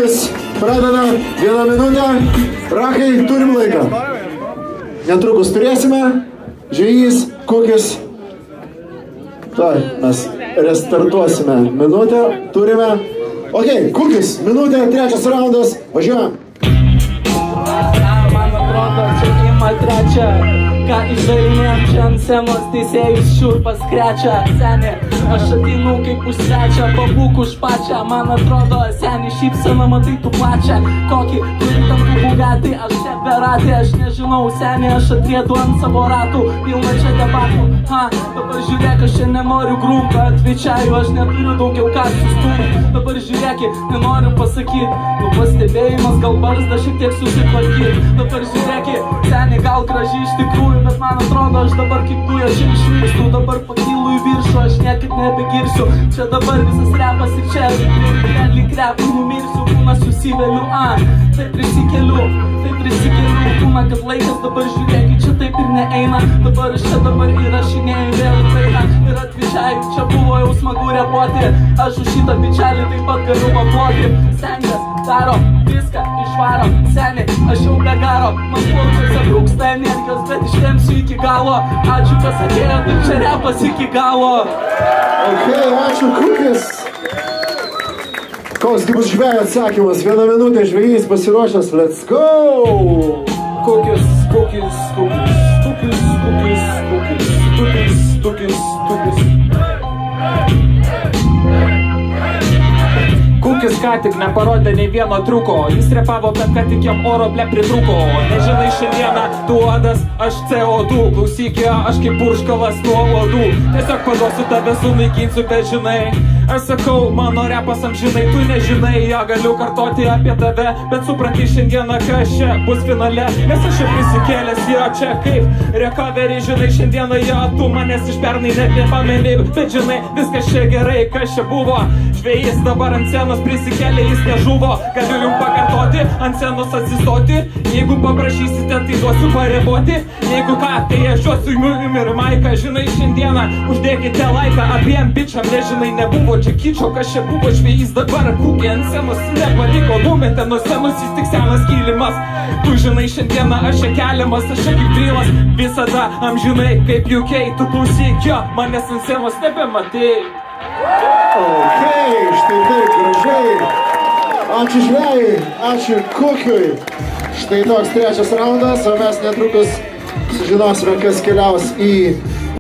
Kukis pradeda 1 minutę. Rakai, turim laiką. Netrukus turėsime. Žvejys, Kukis. Tai, mes restartuosime minutę. Turime. Ok, Kukis, minutė, 3 raundas. Važiuojam. Man atrodo, čia ima 3. Ką išdarinėm čia ant scenos, teisėjus šiurpas krečia. Seni, aš ateinu kaip už svečią, pabūk už pačią. Man atrodo, seni, šypsena matai tu plačią. Kokį turi tam tu bugatį, aš čia beratė. Aš nežinau, seni, aš atriedu ant savo ratų. Pilna čia debatų. Dabar žiūrėk, aš čia nenoriu grūmą. Atvičiaju, aš neturiu daugiau ką sustumti. Dabar žiūrėk, nenoriu pasakyti. Nu pastebėjimas, gal barzda šiek tiek susitvarkyti. Dabar žiūrėk, seni, gal graži iš tikrųjų. Bet man atrodo, aš dabar kaip duja čia išmėgstu. Dabar pakylu į viršų, aš niekad nebegirsiu. Čia dabar visas repas ir čia lyg repų numirsiu. Kūną susiveliu, taip prisikeliu. Kūną, kad laikas dabar žiūrėk, čia taip ir neeina. Dabar aš čia dabar įrašinėju vėl dainą. Ir atvičiai, čia buvo jau smagu repuoti. Aš už šitą bičelį taip pat galiu paploti. Stengias, daro viską, išvaro. Seni, aš jau be garo. Man plaučiuose trūksta energijos, bet ištemsiu iki galo. Ačiū, kas atėjo, taip čia repas iki galo. Ok, ačiū, Kukis. Koks bus žvėjo atsakymas? 1 minutė, žvejys pasiruošęs. Let's go! Kukis. Kukis ką tik neparodė nei vieno triuko. Jis repavo, bet ką tik jam oro ble pritruko. Nežinai šiandieną, tu uodas, aš CO2. Klausyk, aš kaip purškalas nuo uodų. Tiesiog paduosiu tave, sunaikinsiu, bet žinai, aš sakau, mano repas amžinai, tu nežinai. Ja, galiu kartoti apie tave, bet supranti šiandieną, kas čia bus finale. Nes aš čia prisikėlęs, čia kaip recovery. Žinai, šiandieną, tu manęs iš pernai net nepameni. Bet žinai, viskas čia gerai, kas čia buvo. Žvejys dabar ant scenos prisikėlė, jis nežuvo. Galiu jums pakartoti, ant scenos atsistoti. Jeigu paprašysite, tai duosiu pareboti. Jeigu ką, tai aš duosiu jum ir maiką. Žinai, šiandieną uždėkite laiką abiem bičiam. Nežinai, nebuvo čia kyčio, kas čia buvo. Žvejys dabar Kukį ant scenos nepaliko. Numetė nuo scenos, jis tik senas kilimas. Tu žinai, šiandieną aš čia keliamas, aš čia kaip drylas. Visada amžinai kaip UK. Tu klausyk, manęs ant scenos nebematai. Ok, štai taip, gražiai. Ačiū žvejai, ačiū Kukiui. Štai toks 3 raundas, o mes netrukus sužinosime, kas keliaus į